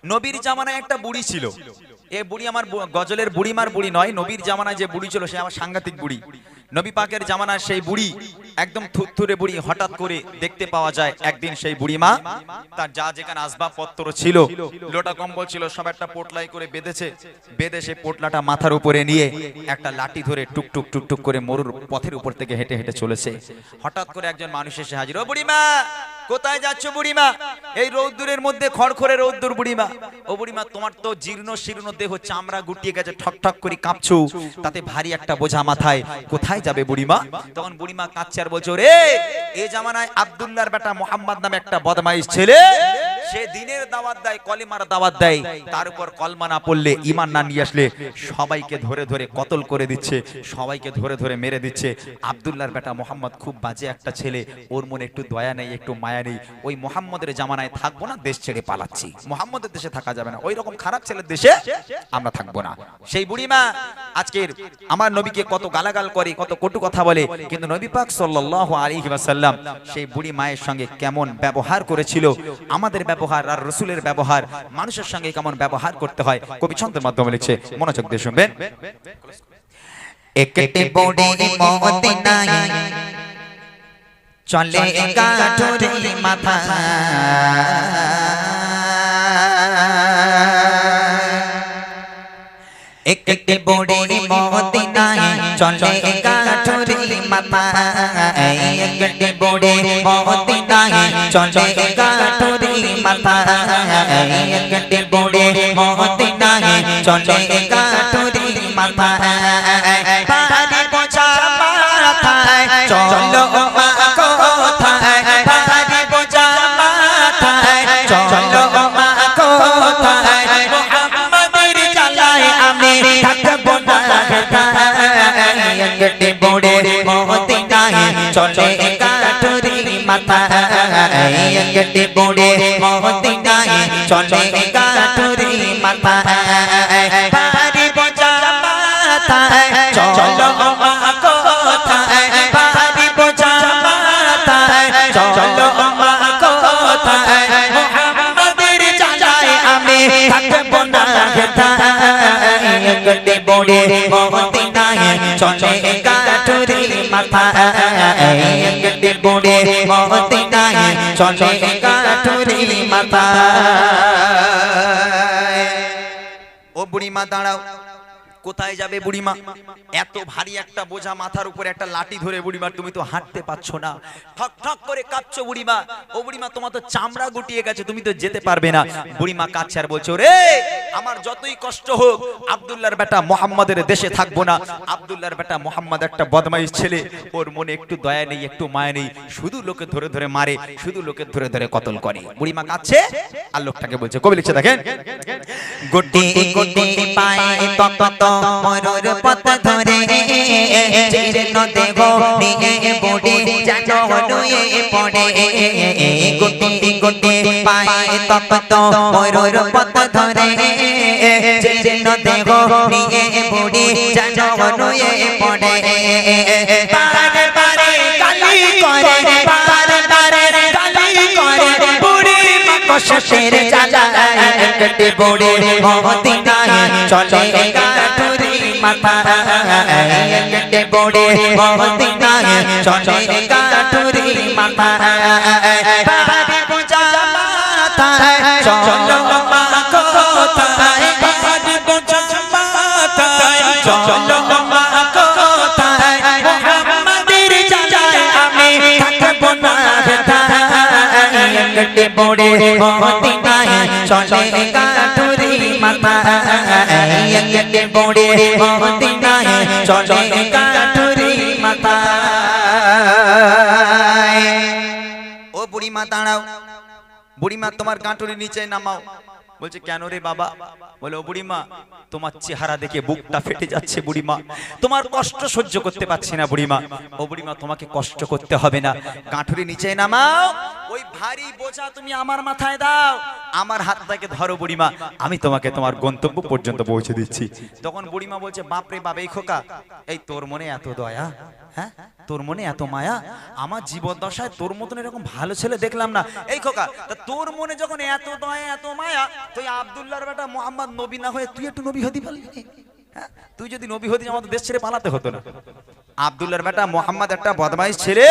নবীর জামানায় একটা বুড়ি ছিল। এই বুড়ি আমার গজলের বুড়িমার বুড়ি নয়, নবীর জামানায় যে বুড়ি ছিল সে আমার সাংঘাতিক বুড়ি। নবী পাকের জামানার সেই বুড়ি একদম থুরথুরে বুড়ি। হঠাৎ করে দেখতে পাওয়া যায় একদিন সেই বুড়িমা তার যা যেখানে আসবাবপত্র ছিল, লোটা কম্বল ছিল, সব একটা পোটলাই করে বেঁধেছে। বেঁধে সে পোটলাটা মাথার উপরে নিয়ে একটা লাঠি ধরে টুকটুক টুকটুক করে মরুর পথের উপর থেকে হেঁটে হেঁটে চলেছে। হঠাৎ করে একজন মানুষ এসে হাজির। ও বুড়িমা, কোথায় যাচ্ছ বুড়িমা? এই রৌদ্রের মধ্যে খড়খড়ে রৌদ্র বুড়িমা। ও বুড়িমা, তোমার তো জীর্ণ শীর্ণ দেহ, চামড়া গুটিয়ে গেছে, ঠক ঠক করে কাঁপছো, তাতে ভারী একটা বোঝা মাথায়, কোথায় যাবে বুড়িমা? তখন বুড়িমা কাঁদছে আর বলছো, রে এই জামানায় আব্দুল্লাহর বেটা মোহাম্মদ নামে একটা বদমাইশ ছেলে, সে দিনের দাওয়াত দেয়, কলিমার দাওয়াত দেয়, তার উপর কলমা না পড়লে, ঈমান না নিয়ে আসলে সবাইকে ধরে ধরে কতল করে দিচ্ছে, সবাইকে ধরে ধরে মেরে দিচ্ছে। আব্দুল্লাহর বেটা মোহাম্মদ খুব বাজে একটা ছেলে, ওর মনে একটু দয়া নেই, একটু মায়া নেই। ওই মোহাম্মদের জামানায় থাকবো না, দেশ ছেড়ে পালাচ্ছি। মোহাম্মদের দেশে থাকা যাবে না, ওই রকম খারাপ ছেলের দেশে আমরা থাকবো না। সেই বুড়িমা আজকের আমার নবীকে কত গালাগাল করে, কত কটু কথা বলে, কিন্তু নবী পাক সাল্লাল্লাহু আলাইহি ওয়াসাল্লাম সেই বুড়ি মায়ের সঙ্গে কেমন ব্যবহার করেছিল, আমাদের ব্যবহার আর রাসূলের ব্যবহার, মানুষের সঙ্গে কেমন ব্যবহার করতে হয়, কবি ছন্দের মাধ্যমে লিখছে, মনোযোগ দিয়ে শুনবেন। একটি বুড়ি মদিনায় চলে গাঠুরি মাথা, একটি বুড়ি মদিনায় চলে গাঠুরি মাথা, একটি বুড়ি মদিনায় চলে গাঠুরি মাথা, একটি বুড়ি মদিনায় চলে গাঠুরি মাথা, পারি বোঝা মাথায় চলো মা কোথায়, পারি বোঝা মাথায় চলো মা কোথায়, মুহাম্মাদের জ্বালায় আমি থাকবো না হেথায়, একটি বুড়ি মদিনায় চলে গাঠুরি মাথা, একটি বুড়ি মদিনায় চলে গাঠুরি মাথা, পারি বোঝা মাথায় চলো মা কোথায়, পারি বোঝা মাথায় চলো মা কোথায়, মুহাম্মাদের জ্বালায় আমি থাকবো না হেথায়, একটি বুড়ি মদিনায় চলে গাঠুরি মাথা, একটি বুড়ি মদিনায় চলে গাঠুরি মাথা। ও বুড়িমা দাঁড়াও, কোথায় যাবে বুড়িমা? এত ভারী একটা বোঝা মাথার উপরে একটা লাঠি ধরে বুড়িমা, তুমি তো হাঁটতে পারছো না, ঠক ঠক করে কাঁপছো বুড়িমা। ও বুড়িমা, তোমার তো চামড়া গুটিয়ে গেছে, তুমি তো যেতে পারবে না। বুড়িমা কাঁদছে আর বলছো, রে আমার যতই কষ্ট হোক আব্দুল্লাহর বেটা মোহাম্মদের দেশে থাকবো না। আব্দুল্লাহর বেটা মোহাম্মদ একটা বদমাইশ ছেলে, ওর মনে একটু দয়া নেই, একটু মায়া নেই, শুধু লোকে ধরে ধরে মারে, শুধু লোকে ধরে ধরে কতল করে। বুড়িমা কাঁদছে আর লোকটাকে বলছে, কবি লিখছে দেখেন, গুটি গুটি পায়ে তত মরুর পথ ধরে, জীর্ণ দেহ নিয়ে বুড়ি যেন নুয়ে পড়ে, গুটি গুটি পায়ে তত মরুর পথ ধরে, জীর্ণ দেহ নিয়ে বুড়ি যেন নুয়ে পড়ে, বারে বারে গালি করে, বারে বারে গালি করে, বুড়ি কষ্টের জ্বালায় একটি বুড়ি মদিনায় চলে গাঠুরি মাথা, একটি বুড়ি মদিনায় চলে গাঠুরি মাথা, পারি বোঝা মাথায় চলো মা কোথায়, পারি বোঝা মাথায় চলো মা কোথায়, মুহাম্মাদের জ্বালায় আমি থাকবো না হেথায়, একটি বুড়ি মদিনায় চলে গাঠুরি মাথা, একটি বুড়ি মদিনায় চলে গাঠুরি মাথা। ও বুড়িমা দাঁড়াও, বুড়িমা তোমার গাঁটুরি নিচে নামাও। বলছে, কেন রে বাবা? বলে, ও বুড়িমা, তোমার চেহারা দেখে বুকটা ফেটে যাচ্ছে বুড়িমা, তোমার কষ্ট সহ্য করতে পারছি না বুড়িমা। ও বুড়িমা, তোমাকে কষ্ট করতে হবে না, গাঁটুরি নিচে নামাও। ওই ভারী বোঝা তুমি আমার মাথায় দাও, আমার হাতটাকে ধরো বুড়িমা, আমি তোমাকে তোমার গন্তব্য পর্যন্ত পৌঁছে দিচ্ছি। তখন বুড়িমা বলছে, বাপরে বাপ, এই খোকা, এই তোর মনে এত দয়া, হ্যাঁ তোর মনে এত মায়া, আমার জীবদ্দশায় তোর মতন এরকম ভালো ছেলে দেখলাম না। এই খোকা, তা তোর মনে যখন এত দয়া এত মায়া, তুই আব্দুল্লাহর বেটা মোহাম্মদ নবী না হয়ে তুই একটু নবী হতে পারলি? হ্যাঁ, তুই যদি নবী হতি আমাদের দেশ ছেড়ে পালাতে হতো না। আব্দুল্লাহর বেটা মোহাম্মদ একটা বদমাইশ ছেলে,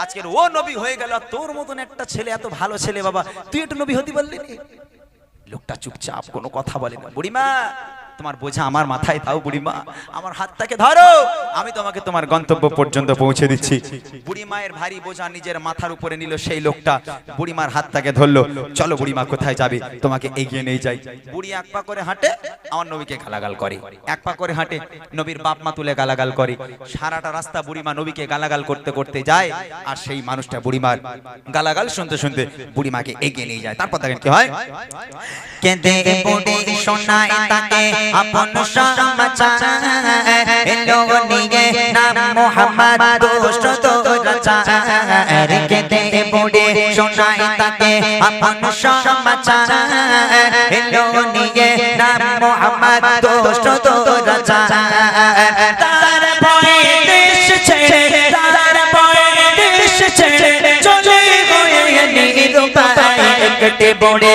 আজকের ও নবী হয়ে গেল, তোর মতন একটা ছেলে, এত ভালো ছেলে, বাবা তুই একটু নবী হতে পারলি? লোকটা চুপচাপ, কোনো কথা বলে না। বুড়িমা, তোমার বোঝা আমার মাথায় দাও বুড়িমা, আমার হাতটাকে ধরো, আমি তোমাকে তোমার গন্তব্য পর্যন্ত পৌঁছে দিচ্ছি। বুড়িমায়ের ভারী বোঝা নিজের মাথার উপরে নিল সেই লোকটা, বুড়িমার হাতটাকে ধরলো। চলো বুড়িমা, কোথায় যাবে, তোমাকে এগিয়ে নিয়ে যাই। বুড়ি এক পা করে হাঁটে, আমার নবীকে গালাগাল করে, এক পা করে হাঁটে, নবীর বাপ মা তুলে গালাগাল করে। সারাটা রাস্তা বুড়িমা নবীকে গালাগাল করতে করতে যায়, আর সেই মানুষটা বুড়িমার গালাগাল শুনতে শুনতে বুড়িমাকে এগিয়ে নিয়ে যায়। তারপর দেখেন কি হয়। কেঁদে বুড়ি শোনায় তাকে আপন সমাচার, এলো নিয়ে নাম মোহাম্মদ দুষ্ট রাচার। কেঁদে বুড়ি শোনায় তাকে আপন সমাচার, এলো নিয়ে নাম মোহাম্মদ দুষ্ট রাচার। তার ভয়ে দেশ ছেড়ে, তার ভয়ে দেশ ছেড়ে চলে গয়ে নিরুপায়। একটে বড়ে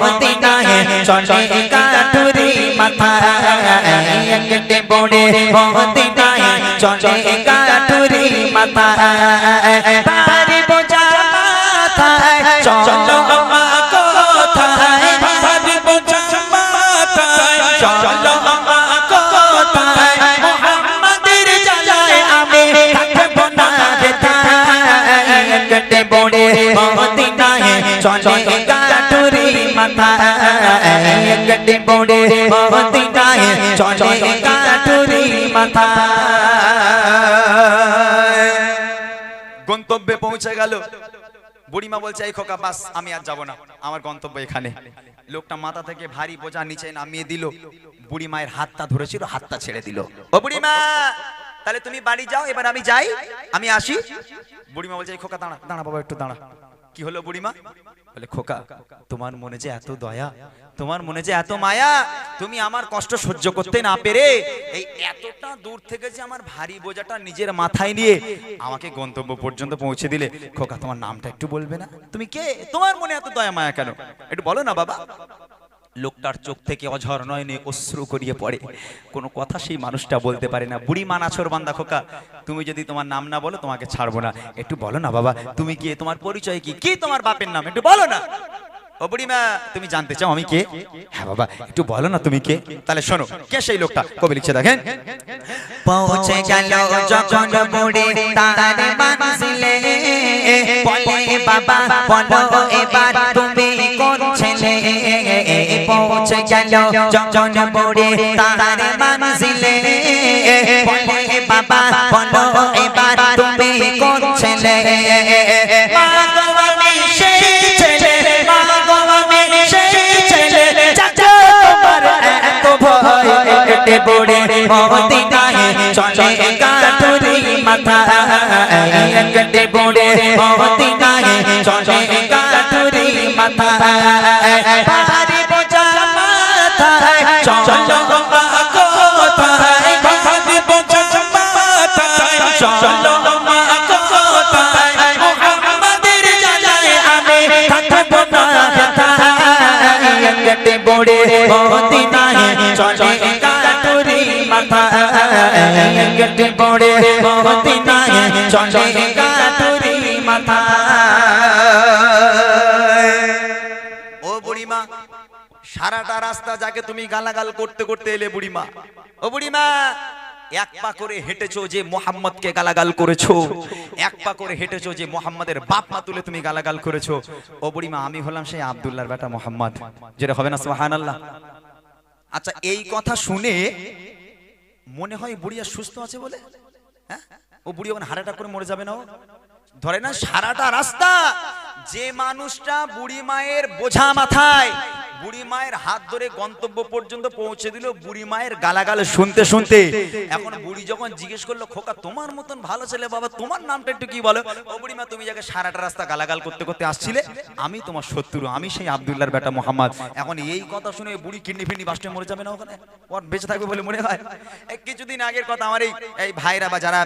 মদিনায় চলে কাঠুরি মাথা, একটে বড়ে মদিনায় চলে কাঠুরি মাথা। ভারী বোঝা মাথায় চলো মা কোথায়, ভারী বোঝা মাথায় চলো মা কোথায়। মুহাম্মাদের জ্বালায় আমি থাকবো না যেথায়, একটে বড়ে মদিনায় চলে কাঠুরি মাথা, একটে বড়ে মদিনায় চলে কাঠুরি মাথা। গন্তব্যে পৌঁছে গেল। বুড়িমা বলছে, এই খোকা বাস, আমি আর যাব না, আমার গন্তব্য এখানে। লোকটা মাথা থেকে ভারী বোঝা নিচে নামিয়ে দিল, বুড়িমায়ের হাতটা ধরেছিল, হাতটা ছেড়ে দিল। ও বুড়িমা, তাহলে তুমি বাড়ি যাও, এবার আমি যাই, আমি আসি। বুড়িমা বলছে, এই খোকা দাঁড়া, দাঁড়া বাবা, একটু দাঁড়া। কি হলো বুড়িমা? বলে, খোকা, তোমার মনে যে এত দয়া, তোমার মনে যে এত মায়া, তুমি আমার কষ্ট সহ্য করতে না পেরে এই এতটা দূর থেকে যে আমার ভারী বোঝাটা নিজের মাথায় নিয়ে আমাকে গন্তব্য পর্যন্ত পৌঁছে দিলে। খোকা, তোমার নামটা একটু বলবে না? তুমি কে? তোমার মনে এত দয়া মায়া কেন? একটু বলো না বাবা। লোকটার চোখ থেকে অঝর নয়নে অশ্রু গড়িয়ে পড়ে, কোনো কথা সেই মানুষটা বলতে পারে না। বুড়ি মা নাছর বান্দা, খোকা তুমি যদি তোমার নাম না বলো তোমাকে ছাড়বো না, একটু বলো না বাবা, তুমি কে, তোমার পরিচয় কি, কি তোমার বাপের নাম, একটু বলো না। ও বুড়িমা, তুমি জানতে চাও আমি কে? হ্যাঁ বাবা, একটু বলো না তুমি কে। তাহলে শোনো, কে সেই লোকটা? কবি লিখছে দেখেন। পৌঁছে গেল যখন বুড়ি তার মানজিলে, বলে বাবা বলো এবার তুমি কোন ছেলে। পৌঁছে গেল যখন বুড়ি তার মানজিলে, বলে বাবা বলো এবার তুমি কোন ছেলে। মা গো আমি সেই ছেলে, মা গো আমি সেই ছেলে, চাচা তোমার এত ভয়। একটে বুড়ি মদিনায় চলে কাঠুরি মাথা, একটে বুড়ি মদিনায় চলে কাঠুরি মাথা। ভারী বোঝা মাথায় চলো মা কোথায়, ভারী বোঝা মাথায় চলো মা কোথায়। মুহাম্মাদের জ্বালায় আমি থাকবো না যেথায়, একটে বুড়ি মদিনায় চলে কাঠুরি মাথা, একটে বুড়ি মদিনায় চলে কাঠুরি মাথা। ও বুড়িমা, সারাটা রাস্তা যাকে তুমি গালাগাল করতে করতে এলে বুড়িমা, ও বুড়িমা, এক পা করে হেঁটেছো যে মোহাম্মদকে গালাগাল করেছো, এক পা করে হেঁটেছো যে মোহাম্মদের বাপ মা তুলে তুমি গালাগাল করেছো। ও বুড়িমা, আমি হলাম সেই আব্দুল্লাহর বেটা মোহাম্মদ, যেটা হবে না সুবহানাল্লাহ। আচ্ছা, এই কথা শুনে মনে হয় বুড়ি আর সুস্থ আছে বলে? হ্যাঁ, ও বুড়ি ওখানে হার্ট অ্যাটাক করে মরে যাবে না? ও ধরে না সারাটা রাস্তা যে মানুষটা বুড়ি মায়ের বোঝা মাথায় বুড়ি মায়ের হাত ধরে গন্তব্য পর্যন্ত পৌঁছে দিল, বুড়ি মায়ের গালাগাল শুনতে শুনতে। এখন বুড়ি যখন জিজ্ঞেস করলো, খোকা তোমার মতন ভালো ছেলে বাবা, তোমার নামটা একটু কি বলো? ও বুড়ি মা, তুমি যাকে সারাটা রাস্তা গালাগাল করতে করতে আসছিলে, আমি তোমার শত্রু, আমি সেই আব্দুল্লাহর বেটা মোহাম্মদ। এখন এই কথা শুনে বুড়ি কিডনি ফিডনি বাস্টে মরে যাবে না ওখানে? ওর বেঁচে থাকবে বলে মনে হয়? এই কিছুদিন আগের কথা, আমার এই ভাইরা বা যারা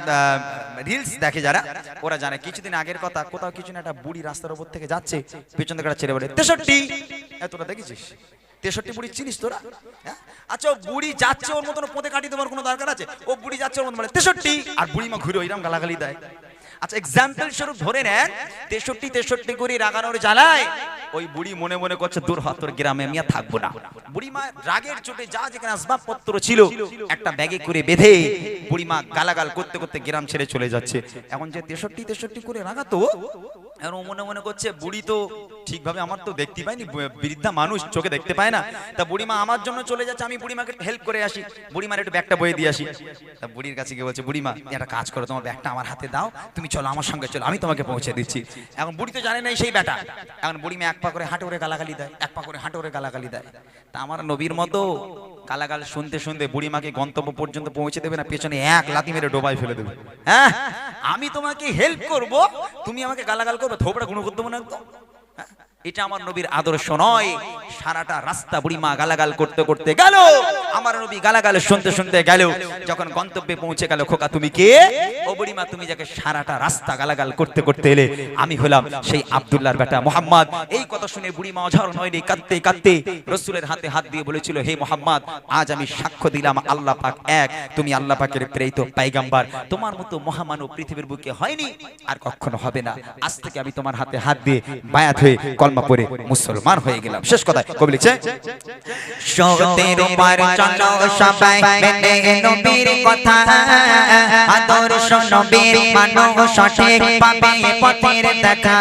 রিলস দেখে যারা, ওরা জানে কিছুদিন আগের কথা। কোথাও কিছু না, একটা বুড়ি রাস্তার উপর থেকে যাচ্ছে, পেছন থেকে একটা ছেলে বলে 63। তোরা দেখেছিস 63 বুড়ি চিনিস তোরা? আচ্ছা, ও বুড়ি যাচ্ছে, ওর মতন পোঁতে কাটি দেওয়ার কোনো দরকার আছে? ও বুড়ি যাচ্ছে, ওর মতন বলে 63, আর বুড়ি মা ঘুরে ওইরকম গালাগালি দেয়। আচ্ছা, এক্সাম্পল স্বরূপ ধরে নেন 63 করে রাগানোর জ্বালায় ওই বুড়ি মনে মনে করছে, দূর হ, তোর গ্রামে আমি আর থাকবো না। বুড়ি মা রাগের চোটে যা যেখানে আসবাবপত্র ছিল একটা ব্যাগে করে বেঁধে বুড়ি মা গালাগাল করতে করতে গ্রাম ছেড়ে চলে যাচ্ছে। এখন যে 63 করে রাগাতো, আর ও মনে মনে করছে, বুড়ি তো ঠিকভাবে আমার তো দেখতে পাইনি, বৃদ্ধা মানুষ চোখে দেখতে পায় না, তা বুড়ি মা আমার জন্য চলে যাচ্ছে, আমি বুড়ি মাকে হেল্প করে আসি, বুড়ি মার একটু ব্যাগটা বয়ে দিয়ে আসি। তা বুড়ির কাছে গিয়ে বলছে, বুড়ি মা একটা কাজ করো, তোমার ব্যাগটা আমার হাতে দাও, তুমি চলো আমার সঙ্গে চলো, আমি তোমাকে পৌঁছে দিচ্ছি। এখন বুড়ি তো জানে না সেই ব্যাটা। এখন বুড়ি মা এক পা করে হাঁটে ওরে গালাগালি দেয়, এক পা করে হাঁটে ওরে গালাগালি দেয়। তা আমার নবীর মতো গালাগাল শুনতে শুনতে বুড়ি মাকে গন্তব্য পর্যন্ত পৌঁছে দেবে না, পেছনে এক লাথি মেরে ডোবায় ফেলে দেবে। হ্যাঁ, আমি তোমাকে হেল্প করব, তুমি আমাকে গালাগাল করবে, থোপড়া গুণ করতে মনে একদম। এটা আমার নবীর আদর্শ নয়। সারাটা রাস্তা বুড়ি মা গালাগাল করতে করতে গেল, আমার নবী গালাগাল শুনতে শুনতে গেল। যখন গন্তব্যে পৌঁছে গেল, খোকা তুমি কে? ও বুড়ি মা, তুমি যাকে সারাটা রাস্তা গালাগাল করতে করতে এলে, আমি হলাম সেই আব্দুল্লাহর বেটা মোহাম্মদ। এই কথা শুনে বুড়ি মা অঝর নয়নি, কাঁদতে কাঁদতে রাসূলের হাতে হাত দিয়ে বলেছিল, হে মোহাম্মদ, আজ আমি সাক্ষ্য দিলাম আল্লাহ পাক এক, তুমি আল্লাহ পাকের প্রেরিত পয়গম্বর, তোমার মতো মহামানব পৃথিবীর বুকে হয়নি, আর কখনো হবে না। আজ থেকে আমি তোমার হাতে হাত দিয়ে বায়াত হয়ে কলমা পড়ে মুসলমান হয়ে গেলাম। শেষ কথা কবি লিখছে, সতের উপর চলো সবাই মেনে নবীর কথা, আদর্শ নবীর মানো সঠিক পাবে পথের দেখা।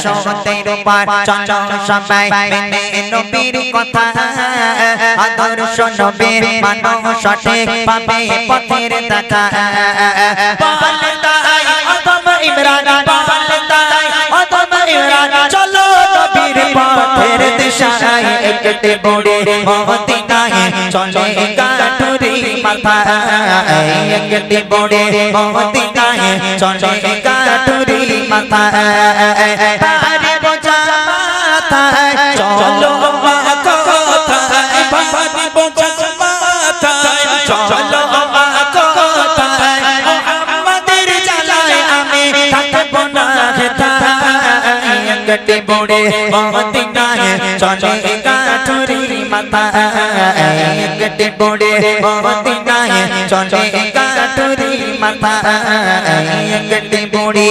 সতের উপর চলো সবাই মেনে নবীর কথা, আদর্শ নবীর মানো সঠিক পাবে পথের দেখা। পালতাই অদম ইমরান, পালতাই অদম ইমরান, চলো নবীর পথের দিশায় একটি বড়ে মদিনায় চলে গাঠুরি মাথায়, একটি বড়ে মদিনায় চলে গাঠুরি মাথায়। পারে বোঝা মাথায় চলো মা কথায়, পারে বোঝা মাথায় চলো মা কথায়। মুহাম্মাদের জ্বালায় আমি থাকবো না হেথায়, একটি বড়ে মদিনায় চলে গাঠুরি মাথায়, একটি বড়ে মদিনায় চলে গাঠুরি মাথায়, একটি বড়ে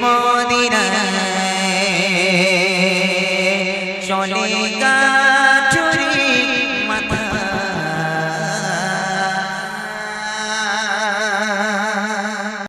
মদিনায়